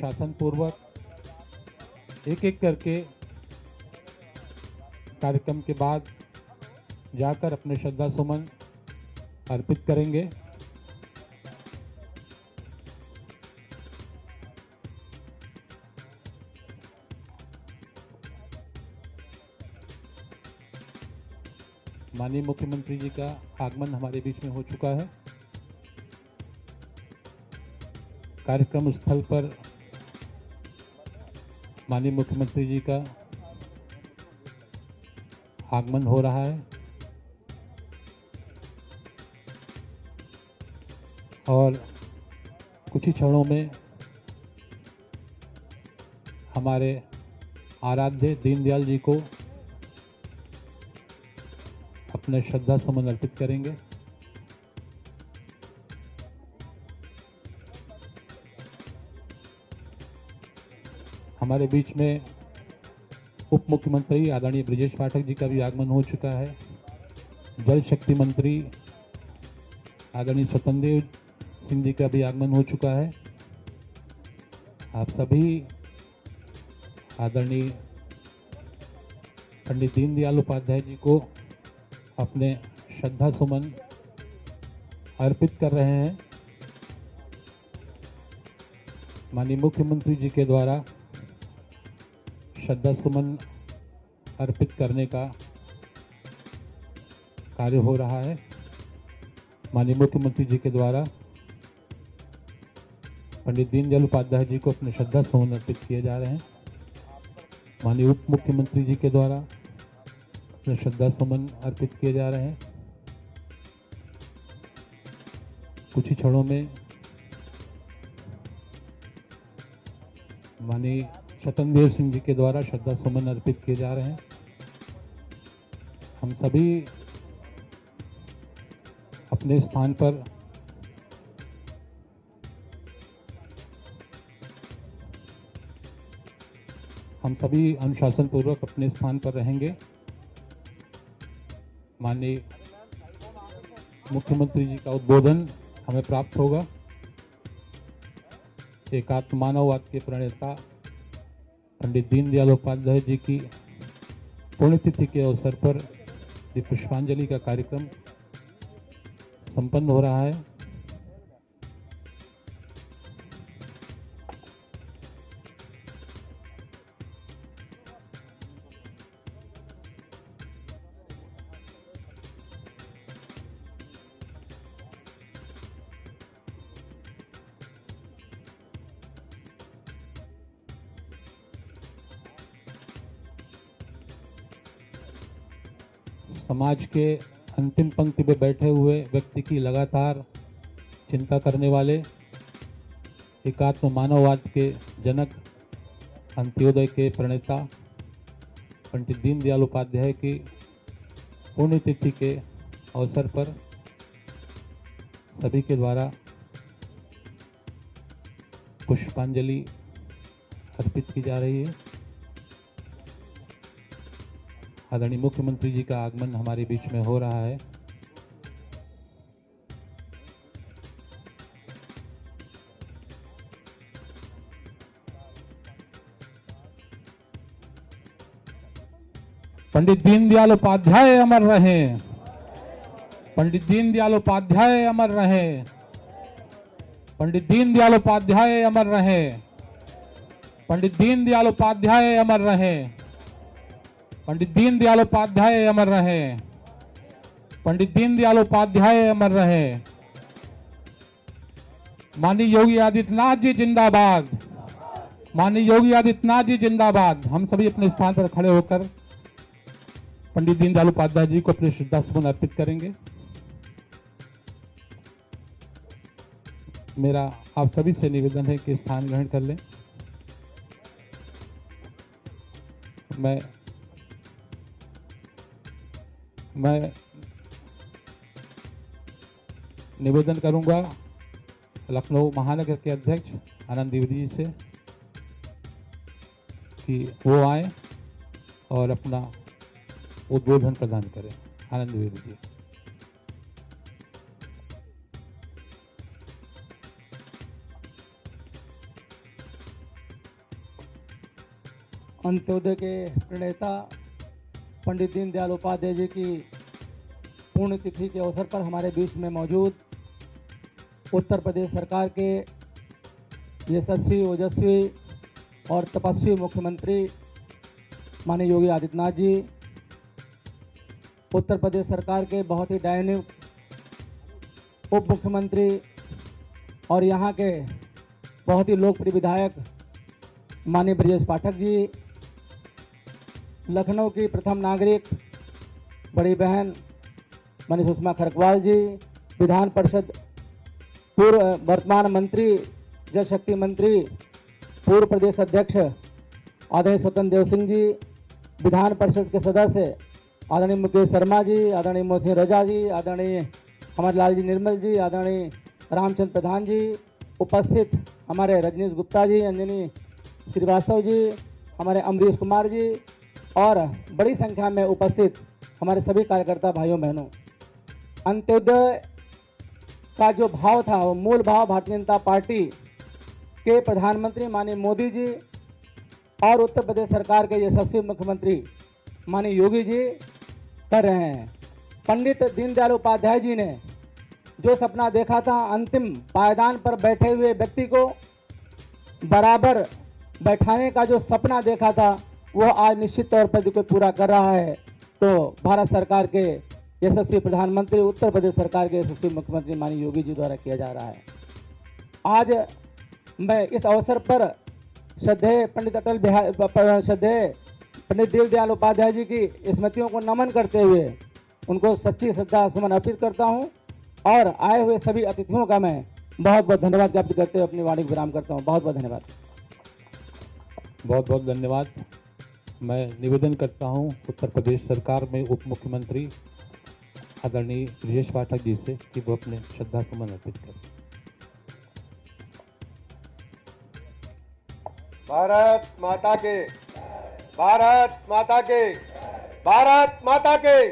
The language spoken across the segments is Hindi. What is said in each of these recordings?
अनुशासन पूर्वक एक एक करके कार्यक्रम के बाद जाकर अपने श्रद्धा सुमन अर्पित करेंगे। माननीय मुख्यमंत्री जी का आगमन हमारे बीच में हो चुका है। कार्यक्रम स्थल पर माननीय मुख्यमंत्री जी का आगमन हो रहा है और कुछ ही क्षणों में हमारे आराध्य दीनदयाल जी को अपने श्रद्धा सुमन अर्पित करेंगे। हमारे बीच में उप मुख्यमंत्री आदरणीय ब्रजेश पाठक जी का भी आगमन हो चुका है। जल शक्ति मंत्री आदरणीय स्वतंत्र सिंह जी का भी आगमन हो चुका है। आप सभी आदरणीय पंडित दीनदयाल उपाध्याय जी को अपने श्रद्धा सुमन अर्पित कर रहे हैं। माननीय मुख्यमंत्री जी के द्वारा श्रद्धा सुमन अर्पित करने का कार्य हो रहा है। माननीय मुख्यमंत्री जी के द्वारा पंडित दीनदयाल उपाध्याय जी को अपने श्रद्धा सुमन अर्पित किए जा रहे हैं। माननीय उप मुख्यमंत्री जी के द्वारा अपने श्रद्धा सुमन अर्पित किए जा रहे हैं। कुछ ही क्षणों में माननीय स्वतंत्र सिंह जी के द्वारा श्रद्धा सुमन अर्पित किए जा रहे हैं। हम सभी अपने स्थान पर अनुशासन पूर्वक अपने स्थान पर रहेंगे। माननीय मुख्यमंत्री जी का उद्बोधन हमें प्राप्त होगा। एकात्म मानववाद के प्रणेता पंडित दीनदयाल उपाध्याय जी की पुण्यतिथि के अवसर पर पुष्पांजलि का कार्यक्रम संपन्न हो रहा है। समाज के अंतिम पंक्ति में बैठे हुए व्यक्ति की लगातार चिंता करने वाले एकात्म मानववाद के जनक, अंत्योदय के प्रणेता पंडित दीनदयाल उपाध्याय की पुण्यतिथि के अवसर पर सभी के द्वारा पुष्पांजलि अर्पित की जा रही है। आदरणीय मुख्यमंत्री जी का आगमन हमारे बीच में हो रहा है। पंडित दीनदयाल उपाध्याय अमर रहे। पंडित दीनदयाल उपाध्याय अमर रहे। पंडित दीनदयाल उपाध्याय अमर रहे। पंडित दीनदयाल उपाध्याय अमर रहे। पंडित दीनदयाल उपाध्याय अमर रहे। पंडित दीनदयाल उपाध्याय अमर रहे। माननीय योगी आदित्यनाथ जी जिंदाबाद। माननीय योगी आदित्यनाथ जी जिंदाबाद। हम सभी अपने स्थान पर खड़े होकर पंडित दीनदयाल उपाध्याय जी को अपने श्रद्धा सुमन अर्पित करेंगे। मेरा आप सभी से निवेदन है कि स्थान ग्रहण कर लें। मैं निवेदन करूंगा लखनऊ महानगर के अध्यक्ष आनंद द्विवेदी जी से कि वो आए और अपना उद्बोधन प्रदान करें। आनंद द्विवेदी जी। अंत्योदय के प्रणेता पंडित दीनदयाल उपाध्याय जी की पुण्यतिथि के अवसर पर हमारे बीच में मौजूद उत्तर प्रदेश सरकार के यशस्वी, ओजस्वी और तपस्वी मुख्यमंत्री माननीय योगी आदित्यनाथ जी, उत्तर प्रदेश सरकार के बहुत ही डायनामिक उप मुख्यमंत्री और यहाँ के बहुत ही लोकप्रिय विधायक माननीय ब्रजेश पाठक जी, लखनऊ की प्रथम नागरिक बड़ी बहन माननीय सुषमा खरकवाल जी, विधान परिषद पूर्व वर्तमान मंत्री, जल शक्ति मंत्री, पूर्व प्रदेश अध्यक्ष आदरणीय स्वतंत्र देव सिंह जी, विधान परिषद के सदस्य आदरणीय मुकेश शर्मा जी, आदरणीय मोहसिन रजा जी, आदरणीय अमर लाल जी निर्मल जी, आदरणीय रामचंद्र प्रधान जी, उपस्थित हमारे रजनीश गुप्ता जी, अंजनी श्रीवास्तव जी, हमारे अमरीश कुमार जी और बड़ी संख्या में उपस्थित हमारे सभी कार्यकर्ता भाइयों बहनों, अंत्योदय का जो भाव था वो मूल भाव भारतीय जनता पार्टी के प्रधानमंत्री माननीय मोदी जी और उत्तर प्रदेश सरकार के यशस्वी मुख्यमंत्री माननीय योगी जी कर रहे हैं। पंडित दीनदयाल उपाध्याय जी ने जो सपना देखा था, अंतिम पायदान पर बैठे हुए व्यक्ति को बराबर बैठाने का जो सपना देखा था, वो आज निश्चित तौर पर कोई पूरा कर रहा है। तो भारत सरकार के यशस्वी प्रधानमंत्री, उत्तर प्रदेश सरकार के यशस्वी मुख्यमंत्री माननीय योगी जी द्वारा किया जा रहा है। आज मैं इस अवसर पर श्रद्धेय पंडित दीनदयाल उपाध्याय जी की स्मृतियों को नमन करते हुए उनको सच्ची श्रद्धा सुमन अर्पित करता हूं और आए हुए सभी अतिथियों का मैं बहुत बहुत धन्यवाद ज्ञापित करते हुए अपनी वाणी को विराम करता हूं। बहुत बहुत धन्यवाद। बहुत बहुत धन्यवाद। मैं निवेदन करता हूं उत्तर प्रदेश सरकार में उप मुख्यमंत्री आदरणीय ब्रजेश पाठक जी से कि वो अपने श्रद्धा सुमन अर्पित करें। भारत माता के, भारत माता के, भारत माता के।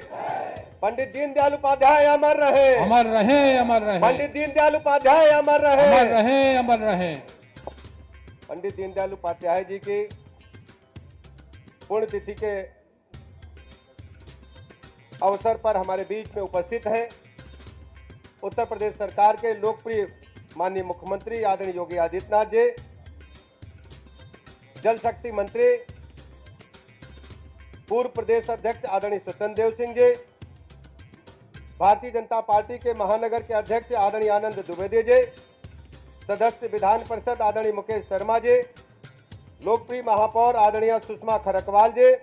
पंडित दीनदयाल उपाध्याय अमर रहे, अमर रहे, अमर रहे। पंडित दीनदयाल उपाध्याय अमर रहे, अमर रहे, अमर रहे। पंडित दीनदयाल उपाध्याय जी की पुण्यतिथि के अवसर पर हमारे बीच में उपस्थित हैं उत्तर प्रदेश सरकार के लोकप्रिय माननीय मुख्यमंत्री आदरणीय योगी आदित्यनाथ जी, जल शक्ति मंत्री पूर्व प्रदेश अध्यक्ष आदरणीय स्वतंत्र देव सिंह जी, भारतीय जनता पार्टी के महानगर के अध्यक्ष आदरणीय आनंद द्विवेदी जी, सदस्य विधान परिषद आदरणीय मुकेश शर्मा जी, लोकप्रिय महापौर आदरणीय सुषमा खरकवाल जी,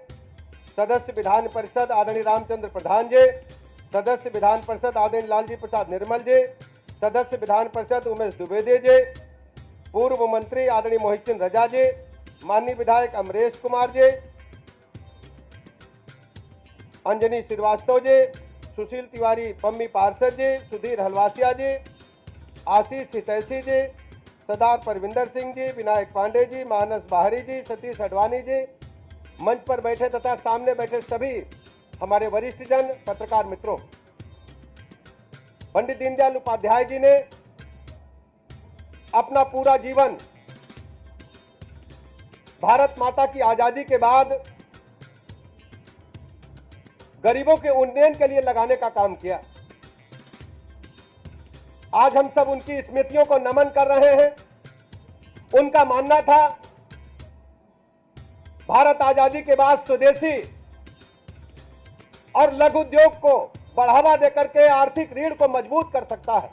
सदस्य विधान परिषद आदरणीय रामचंद्र प्रधान जी, सदस्य विधान परिषद आदरणीय लालजी प्रसाद निर्मल जी, सदस्य विधान परिषद उमेश द्विवेदी जी, पूर्व मंत्री आदरणीय मोहसिन रजा जी, माननीय विधायक अमरीश कुमार जी, अंजनी श्रीवास्तव जी, सुशील तिवारी पम्मी पार्षद जी, सुधीर हलवासिया जी, आशीष हितैषी जी, सरदार परविंदर सिंह जी, विनायक पांडे जी, मानस बाहरी जी, सतीश अडवाणी जी, मंच पर बैठे तथा सामने बैठे सभी हमारे वरिष्ठ जन, पत्रकार मित्रों, पंडित दीनदयाल उपाध्याय जी ने अपना पूरा जीवन भारत माता की आजादी के बाद गरीबों के उन्नयन के लिए लगाने का काम किया। आज हम सब उनकी स्मृतियों को नमन कर रहे हैं। उनका मानना था भारत आजादी के बाद स्वदेशी और लघु उद्योग को बढ़ावा देकर के आर्थिक रीढ़ को मजबूत कर सकता है।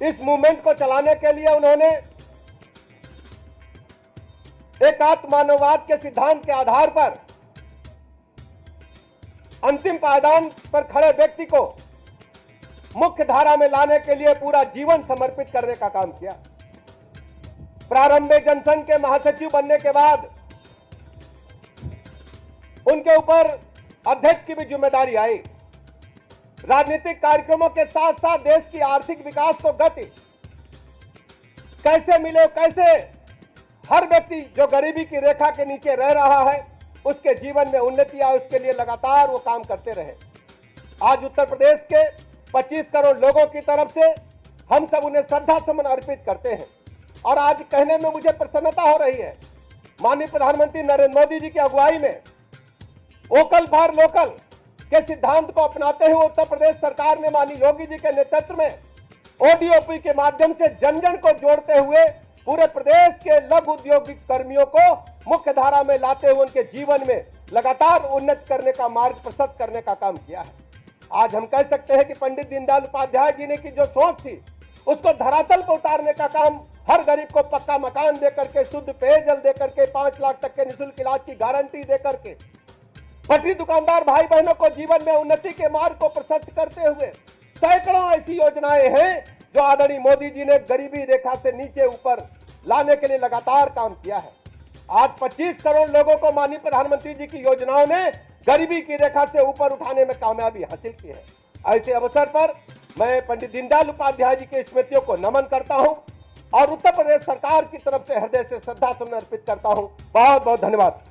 इस मूवमेंट को चलाने के लिए उन्होंने एकात्म मानववाद के सिद्धांत के आधार पर अंतिम पायदान पर खड़े व्यक्ति को मुख्य धारा में लाने के लिए पूरा जीवन समर्पित करने का काम किया। प्रारंभ में जनसंघ के महासचिव बनने के बाद उनके ऊपर अध्यक्ष की भी जिम्मेदारी आई। राजनीतिक कार्यक्रमों के साथ साथ देश की आर्थिक विकास को गति कैसे मिले, कैसे हर व्यक्ति जो गरीबी की रेखा के नीचे रह रहा है उसके जीवन में उन्नति आए, उसके लिए लगातार वो काम करते रहे। आज उत्तर प्रदेश के 25 करोड़ लोगों की तरफ से हम सब उन्हें श्रद्धा सुमन अर्पित करते हैं और आज कहने में मुझे प्रसन्नता हो रही है माननीय प्रधानमंत्री नरेंद्र मोदी जी की अगुवाई में वोकल फॉर लोकल के सिद्धांत को अपनाते हुए उत्तर प्रदेश सरकार ने माननीय योगी जी के नेतृत्व में ओडीओपी के माध्यम से जन जन को जोड़ते हुए पूरे प्रदेश के लघु औद्योगिक कर्मियों को मुख्य धारा में लाते हुए उनके जीवन में लगातार उन्नत करने का मार्ग प्रशस्त करने का काम किया है। आज हम कह सकते हैं कि पंडित दीनदयाल उपाध्याय जी ने की जो सोच थी उसको धरातल पर उतारने का काम, हर गरीब को पक्का मकान देकर के, शुद्ध पेयजल देकर के, 5 लाख तक के निःशुल्क इलाज की गारंटी देकर के, पटरी दुकानदार भाई बहनों को जीवन में उन्नति के मार्ग को प्रशस्त करते हुए सैकड़ों ऐसी योजनाएं हैं जो आदरणीय मोदी जी ने गरीबी रेखा से नीचे ऊपर लाने के लिए लगातार काम किया है। आज 25 करोड़ लोगों को माननीय प्रधानमंत्री जी की योजनाओं ने गरीबी की रेखा से ऊपर उठाने में कामयाबी हासिल की है। ऐसे अवसर पर मैं पंडित दीनदयाल उपाध्याय जी की स्मृतियों को नमन करता हूं और उत्तर प्रदेश सरकार की तरफ से हृदय से श्रद्धा सुमन अर्पित करता हूं। बहुत बहुत धन्यवाद।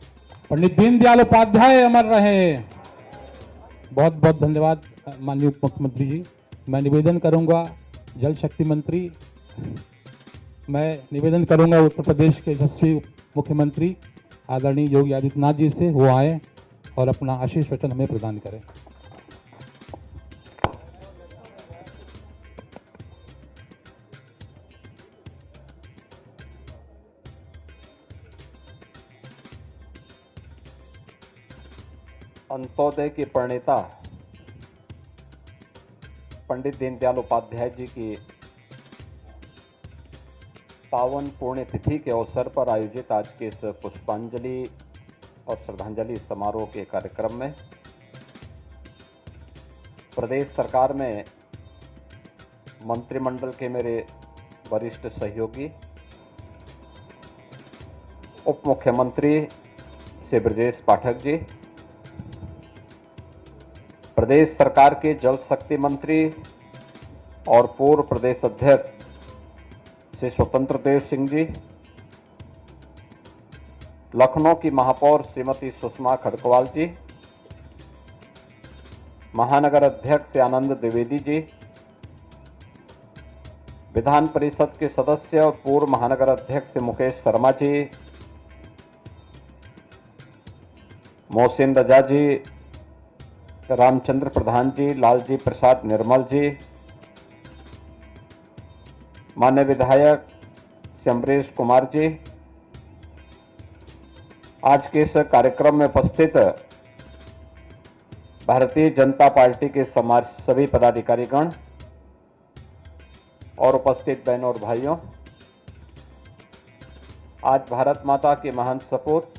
पंडित दीनदयाल उपाध्याय अमर रहे। बहुत बहुत धन्यवाद माननीय उप मुख्यमंत्री जी। मैं निवेदन करूंगा जल शक्ति मंत्री, मैं निवेदन करूंगा उत्तर प्रदेश के यशस्वी मुख्यमंत्री आदरणीय योगी आदित्यनाथ जी से वो आए और अपना आशीष वचन हमें प्रदान करें। अंत्योदय के प्रणेता पंडित दीनदयाल उपाध्याय जी की पावन पुण्यतिथि के अवसर पर आयोजित आज के इस पुष्पांजलि और श्रद्धांजलि समारोह के कार्यक्रम में प्रदेश सरकार में मंत्रिमंडल के मेरे वरिष्ठ सहयोगी उप मुख्यमंत्री श्री ब्रजेश पाठक जी, प्रदेश सरकार के जल शक्ति मंत्री और पूर्व प्रदेश अध्यक्ष श्री स्वतंत्र देव सिंह जी, लखनऊ की महापौर श्रीमती सुषमा खड़गवाल जी, महानगर अध्यक्ष श्री आनंद द्विवेदी जी, विधान परिषद के सदस्य और पूर्व महानगर अध्यक्ष श्री मुकेश शर्मा जी, मोहसिन रजा जी, रामचंद्र प्रधान जी, लालजी प्रसाद निर्मल जी, माननीय विधायक श्री अमरीश कुमार जी, आज के इस कार्यक्रम में उपस्थित भारतीय जनता पार्टी के सभी पदाधिकारीगण और उपस्थित बहनों और भाइयों, आज भारत माता के महान सपूत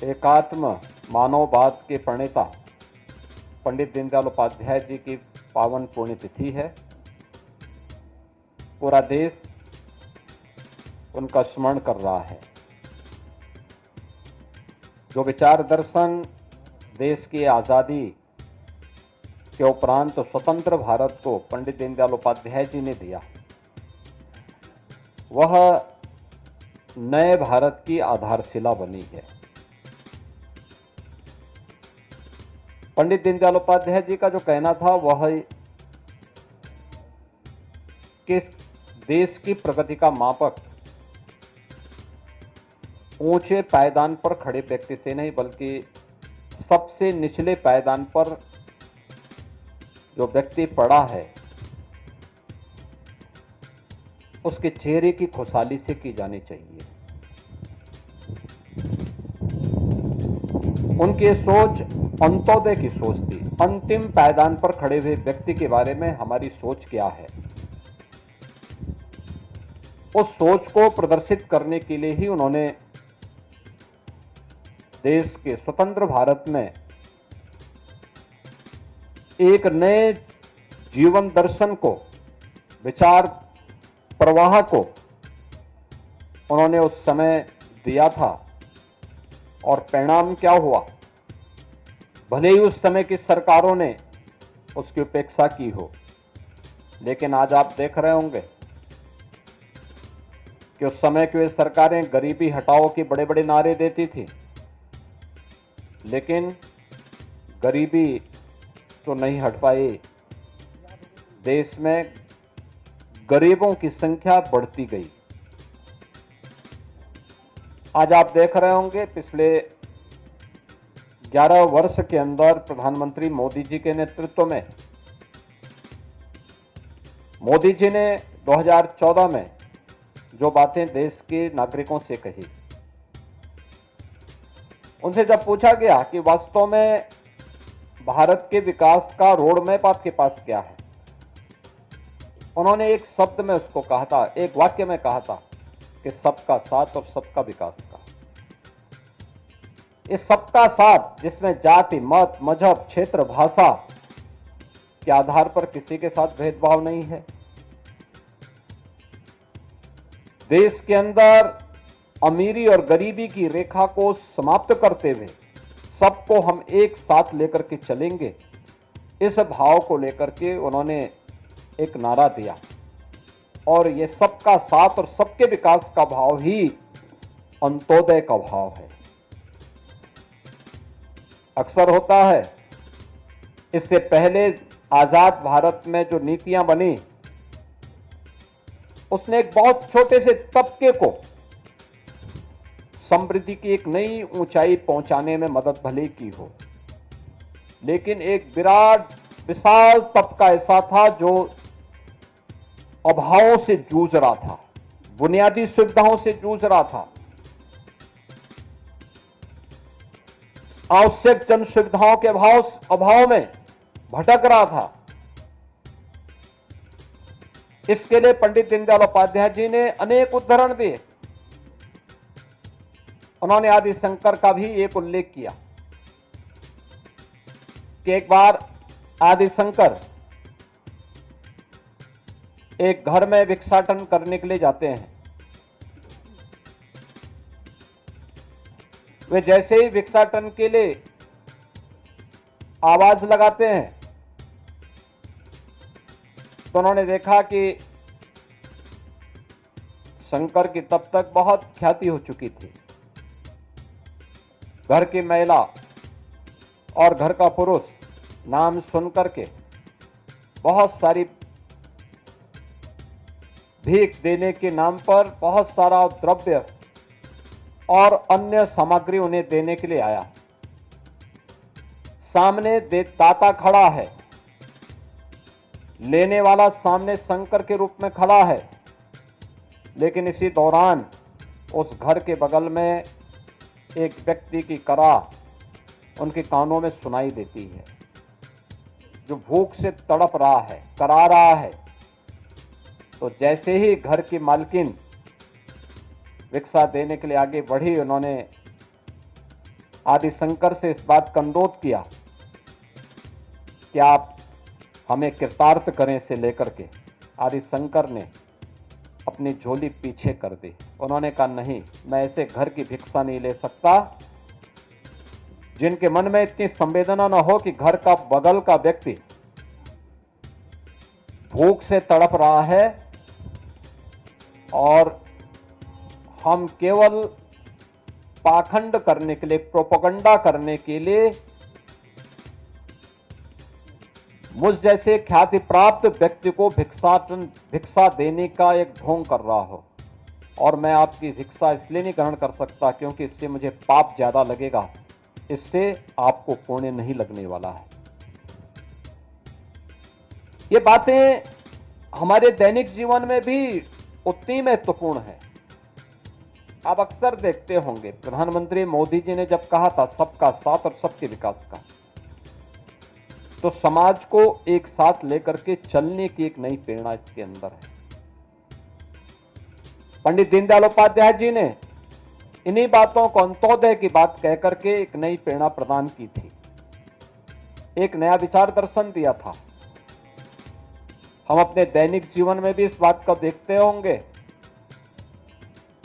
एकात्म मानववाद के प्रणेता पंडित दीनदयाल उपाध्याय जी की पावन पुण्यतिथि है। पूरा देश उनका स्मरण कर रहा है। जो विचार दर्शन देश की आज़ादी के उपरांत स्वतंत्र भारत को पंडित दीनदयाल उपाध्याय जी ने दिया, वह नए भारत की आधारशिला बनी है। पंडित दीनदयाल उपाध्याय जी का जो कहना था वह कि देश की प्रगति का मापक ऊंचे पायदान पर खड़े व्यक्ति से नहीं बल्कि सबसे निचले पायदान पर जो व्यक्ति पड़ा है उसके चेहरे की खुशहाली से की जानी चाहिए। उनकी सोच अंत्योदय की सोच थी। अंतिम पायदान पर खड़े हुए व्यक्ति के बारे में हमारी सोच क्या है, उस सोच को प्रदर्शित करने के लिए ही उन्होंने देश के स्वतंत्र भारत में एक नए जीवन दर्शन को, विचार प्रवाह को उन्होंने उस समय दिया था। और परिणाम क्या हुआ, भले ही उस समय की सरकारों ने उसकी उपेक्षा की हो, लेकिन आज आप देख रहे होंगे कि उस समय की वे सरकारें गरीबी हटाओ के बड़े बड़े नारे देती थी, लेकिन गरीबी तो नहीं हट पाई। देश में गरीबों की संख्या बढ़ती गई। आज आप देख रहे होंगे पिछले 11 वर्ष के अंदर प्रधानमंत्री मोदी जी के नेतृत्व में मोदी जी ने 2014 में जो बातें देश के नागरिकों से कही, उनसे जब पूछा गया कि वास्तव में भारत के विकास का रोड मैप आपके पास क्या है, उन्होंने एक शब्द में उसको कहा था, एक वाक्य में कहा था कि सबका साथ और सबका विकास का। इस सबका साथ जिसमें जाति, मत, मजहब, क्षेत्र, भाषा के आधार पर किसी के साथ भेदभाव नहीं है। देश के अंदर अमीरी और गरीबी की रेखा को समाप्त करते हुए सबको हम एक साथ लेकर के चलेंगे, इस भाव को लेकर के उन्होंने एक नारा दिया। और ये सबका साथ और सबके विकास का भाव ही अंत्योदय का भाव है। अक्सर होता है, इससे पहले आजाद भारत में जो नीतियां बनी, उसने एक बहुत छोटे से तबके को समृद्धि की एक नई ऊंचाई पहुंचाने में मदद भले की हो, लेकिन एक विराट विशाल तबका ऐसा था जो अभावों से जूझ रहा था, बुनियादी सुविधाओं से जूझ रहा था, आवश्यक जन सुविधाओं के अभाव में भटक रहा था। इसके लिए पंडित दीनदयाल उपाध्याय जी ने अनेक उदाहरण दिए। उन्होंने आदि शंकर का भी एक उल्लेख किया कि एक बार आदि शंकर एक घर में भिक्षाटन करने के लिए जाते हैं। वे जैसे ही भिक्षाटन के लिए आवाज लगाते हैं तो उन्होंने देखा कि शंकर की तब तक बहुत ख्याति हो चुकी थी। घर की महिला और घर का पुरुष नाम सुनकर के बहुत सारी भीख देने के नाम पर बहुत सारा द्रव्य और अन्य सामग्री उन्हें देने के लिए आया। सामने दाता खड़ा है, लेने वाला सामने शंकर के रूप में खड़ा है, लेकिन इसी दौरान उस घर के बगल में एक व्यक्ति की करा उनके कानों में सुनाई देती है, जो भूख से तड़प रहा है, करा रहा है। तो जैसे ही घर की मालकिन भिक्षा देने के लिए आगे बढ़ी, उन्होंने आदि शंकर से इस बात का अनुरोध किया कि आप हमें कृतार्थ करें इसे लेकर के। आदि शंकर ने अपनी झोली पीछे कर दी। उन्होंने कहा, नहीं, मैं ऐसे घर की भिक्षा नहीं ले सकता जिनके मन में इतनी संवेदना न हो कि घर का बगल का व्यक्ति भूख से तड़प रहा है और हम केवल पाखंड करने के लिए, प्रोपेगेंडा करने के लिए मुझ जैसे ख्याति प्राप्त व्यक्ति को भिक्षा देने का एक ढोंग कर रहा हो, और मैं आपकी भिक्षा इसलिए नहीं ग्रहण कर सकता क्योंकि इससे मुझे पाप ज्यादा लगेगा, इससे आपको पुण्य नहीं लगने वाला है। ये बातें हमारे दैनिक जीवन में भी उतनी महत्वपूर्ण है। आप अक्सर देखते होंगे प्रधानमंत्री मोदी जी ने जब कहा था सबका साथ और सबके विकास का, तो समाज को एक साथ लेकर के चलने की एक नई प्रेरणा इसके अंदर है। पंडित दीनदयाल उपाध्याय जी ने इन्हीं बातों को, अंत्योदय की बात कहकर के एक नई प्रेरणा प्रदान की थी, एक नया विचार दर्शन दिया था। हम अपने दैनिक जीवन में भी इस बात को देखते होंगे,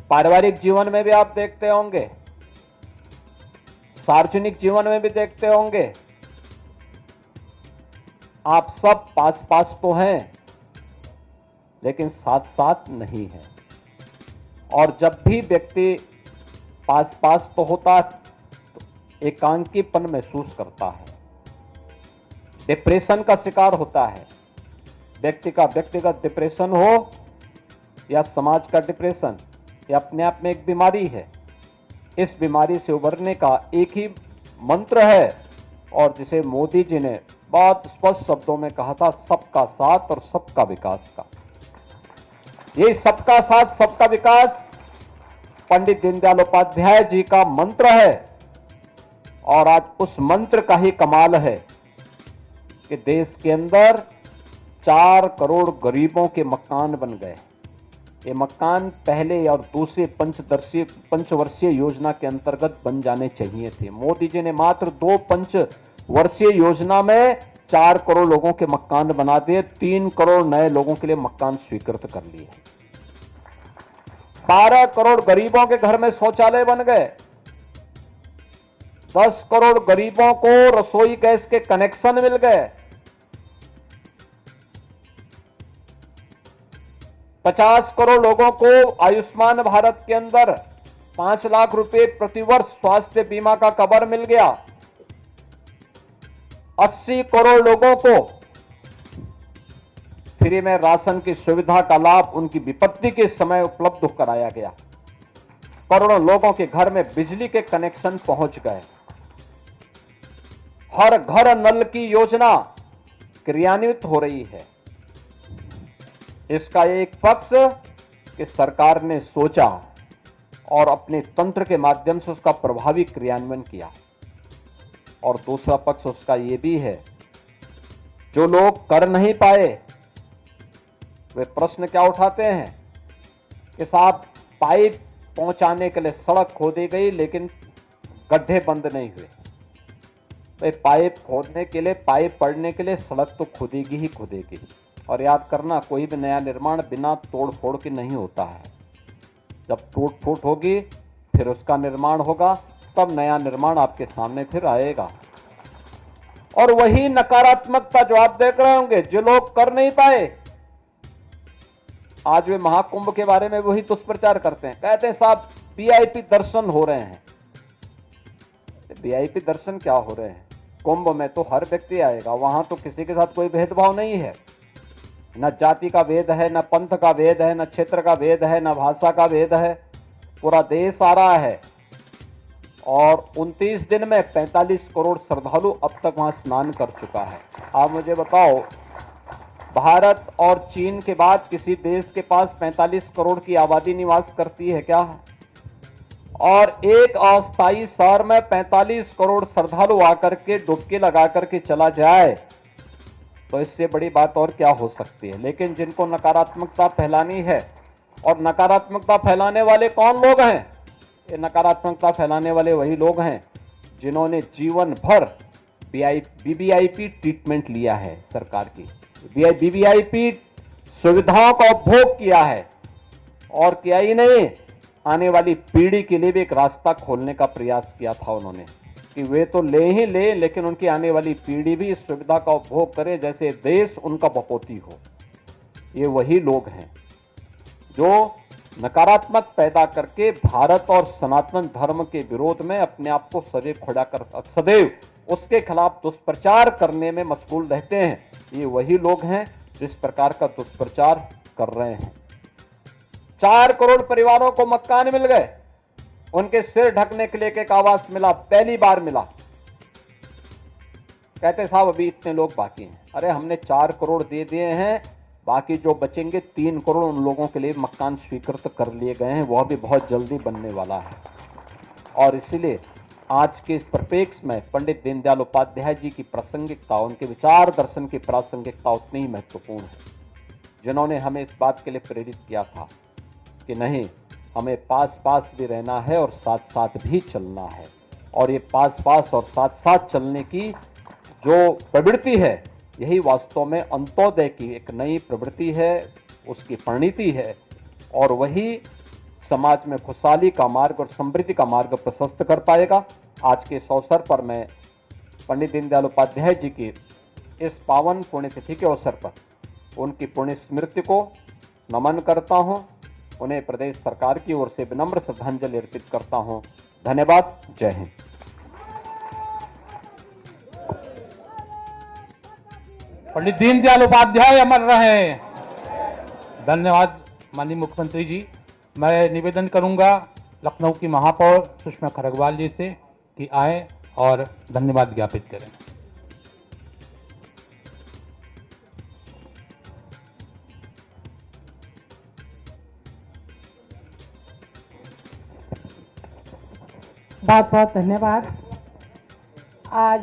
पारिवारिक जीवन में भी आप देखते होंगे, सार्वजनिक जीवन में भी देखते होंगे। आप सब पास तो हैं, लेकिन साथ साथ नहीं है। और जब भी व्यक्ति पास तो होता तो एकांकीपन महसूस करता है, डिप्रेशन का शिकार होता है। व्यक्ति का व्यक्तिगत डिप्रेशन हो या समाज का डिप्रेशन, यह अपने आप में एक बीमारी है। इस बीमारी से उबरने का एक ही मंत्र है और जिसे मोदी जी ने बहुत स्पष्ट शब्दों में कहा था, सबका साथ और सबका विकास का। ये सबका साथ सबका विकास पंडित दीनदयाल उपाध्याय जी का मंत्र है और आज उस मंत्र का ही कमाल है कि देश के अंदर 4 करोड़ गरीबों के मकान बन गए। ये मकान पहले और दूसरे पंचवर्षीय योजना के अंतर्गत बन जाने चाहिए थे। मोदी जी ने मात्र 2 पंचवर्षीय योजना में 4 करोड़ लोगों के मकान बना दिए, 3 करोड़ नए लोगों के लिए मकान स्वीकृत कर लिए। 12 करोड़ गरीबों के घर में शौचालय बन गए। 10 करोड़ गरीबों को रसोई गैस के कनेक्शन मिल गए। 50 करोड़ लोगों को आयुष्मान भारत के अंदर 5 लाख रुपए प्रतिवर्ष स्वास्थ्य बीमा का कवर मिल गया। 80 करोड़ लोगों को फ्री में राशन की सुविधा का लाभ उनकी विपत्ति के समय उपलब्ध कराया गया। करोड़ों लोगों के घर में बिजली के कनेक्शन पहुंच गए। हर घर नल की योजना क्रियान्वित हो रही है। इसका एक पक्ष कि सरकार ने सोचा और अपने तंत्र के माध्यम से उसका प्रभावी क्रियान्वयन किया, और दूसरा पक्ष उसका यह भी है जो लोग कर नहीं पाए वे प्रश्न क्या उठाते हैं कि साहब पाइप पहुंचाने के लिए सड़क खोदी गई लेकिन गड्ढे बंद नहीं हुए। भाई पाइप खोदने के लिए, पाइप पड़ने के लिए सड़क तो खुदेगी ही खुदेगी। और याद करना, कोई भी नया निर्माण बिना तोड़ फोड़ के नहीं होता है। जब टूट फूट होगी फिर उसका निर्माण होगा, तब नया निर्माण आपके सामने फिर आएगा। और वही नकारात्मकता जो आप देख रहे होंगे, जो लोग कर नहीं पाए, आज वे महाकुंभ के बारे में वही दुष्प्रचार करते हैं। कहते हैं साहब वीआईपी दर्शन हो रहे हैं। वीआईपी दर्शन क्या हो रहे हैं? कुंभ में तो हर व्यक्ति आएगा, वहां तो किसी के साथ कोई भेदभाव नहीं है। न जाति का भेद है, न पंथ का भेद है, न क्षेत्र का भेद है, न भाषा का भेद है। पूरा देश आ रहा है और 29 दिन में 45 करोड़ श्रद्धालु अब तक वहां स्नान कर चुका है। आप मुझे बताओ, भारत और चीन के बाद किसी देश के पास 45 करोड़ की आबादी निवास करती है क्या? और एक अस्थायी शहर में 45 करोड़ श्रद्धालु आकर के डुबकी लगा करके चला जाए तो इससे बड़ी बात और क्या हो सकती है। लेकिन जिनको नकारात्मकता फैलानी है, और नकारात्मकता फैलाने वाले कौन लोग हैं? ये नकारात्मकता फैलाने वाले वही लोग हैं जिन्होंने जीवन भर वीवीआईपी ट्रीटमेंट लिया है, सरकार की वीवीआईपी सुविधाओं का उपभोग किया है। और किया ही नहीं, आने वाली पीढ़ी के लिए भी एक रास्ता खोलने का प्रयास किया था उन्होंने कि वे तो ले ही ले, लेकिन उनकी आने वाली पीढ़ी भी इस सुविधा का उपभोग करे जैसे देश उनका बपोती हो। ये वही लोग हैं जो नकारात्मक पैदा करके भारत और सनातन धर्म के विरोध में अपने आप को सदैव उसके खिलाफ दुष्प्रचार करने में मशगूल रहते हैं। ये वही लोग हैं जिस प्रकार का दुष्प्रचार कर रहे हैं। 4 करोड़ परिवारों को मकान मिल गए, उनके सिर ढकने के लिए एक आवास मिला, पहली बार मिला। कहते साहब अभी इतने लोग बाकी हैं। अरे हमने 4 करोड़ दे दिए हैं, बाकी जो बचेंगे 3 करोड़ उन लोगों के लिए मकान स्वीकृत कर लिए गए हैं, वह भी बहुत जल्दी बनने वाला है। और इसीलिए आज के इस परिप्रेक्ष्य में पंडित दीनदयाल उपाध्याय जी की प्रासंगिकता, उनके विचार दर्शन की प्रासंगिकता उतनी ही महत्वपूर्ण है, जिन्होंने हमें इस बात के लिए प्रेरित किया था कि नहीं, हमें पास पास भी रहना है और साथ साथ भी चलना है। और ये पास पास और साथ साथ चलने की जो प्रवृत्ति है, यही वास्तव में अंत्योदय की एक नई प्रवृत्ति है, उसकी परिणति है, और वही समाज में खुशहाली का मार्ग और समृद्धि का मार्ग प्रशस्त कर पाएगा। आज के इस अवसर पर मैं पंडित दीनदयाल उपाध्याय जी की इस पावन पुण्यतिथि के अवसर पर उनकी पुण्य स्मृति को नमन करता हूं। उन्हें प्रदेश सरकार की ओर से विनम्र श्रद्धांजलि अर्पित करता हूं। धन्यवाद। जय हिंद। पंडित दीनदयाल उपाध्याय अमर रहे। धन्यवाद माननीय मुख्यमंत्री जी। मैं निवेदन करूंगा लखनऊ की महापौर सुषमा खरगवाल जी से कि आए और धन्यवाद ज्ञापित करें। बहुत बहुत धन्यवाद। आज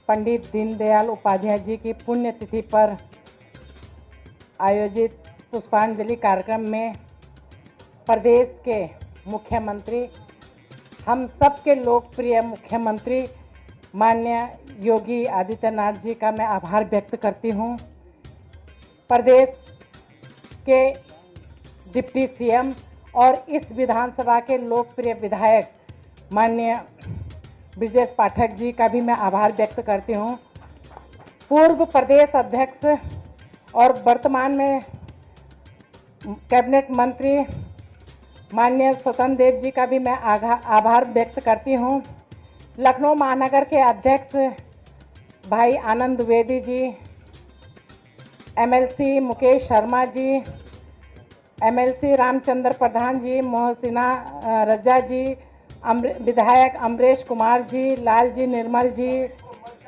पंडित दीनदयाल उपाध्याय जी की पुण्यतिथि पर आयोजित पुष्पांजलि कार्यक्रम में प्रदेश के मुख्यमंत्री, हम सबके लोकप्रिय मुख्यमंत्री माननीय योगी आदित्यनाथ जी का मैं आभार व्यक्त करती हूँ। प्रदेश के डिप्टी सीएम और इस विधानसभा के लोकप्रिय विधायक माननीय ब्रिजेश पाठक जी का भी मैं आभार व्यक्त करती हूँ। पूर्व प्रदेश अध्यक्ष और वर्तमान में कैबिनेट मंत्री माननीय स्वतंत्र देव जी का भी मैं आभार व्यक्त करती हूँ। लखनऊ महानगर के अध्यक्ष भाई आनंद द्विवेदी जी, एमएलसी मुकेश शर्मा जी, एमएलसी रामचंद्र प्रधान जी, मोहसिना रजा जी, विधायक अमरेश कुमार जी, लाल जी, निर्मल जी,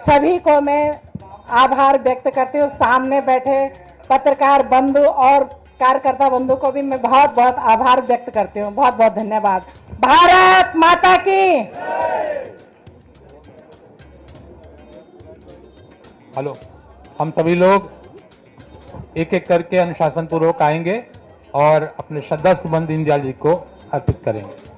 सभी को मैं आभार व्यक्त करती हूँ। सामने बैठे पत्रकार बंधु और कार्यकर्ता बंधु को भी मैं बहुत बहुत आभार व्यक्त करती हूँ। बहुत बहुत धन्यवाद। भारत माता की। हेलो, हम सभी लोग एक एक करके अनुशासन पूर्वक आएंगे और अपने श्रद्धा सुमन दीनदयाल जी को अर्पित करेंगे।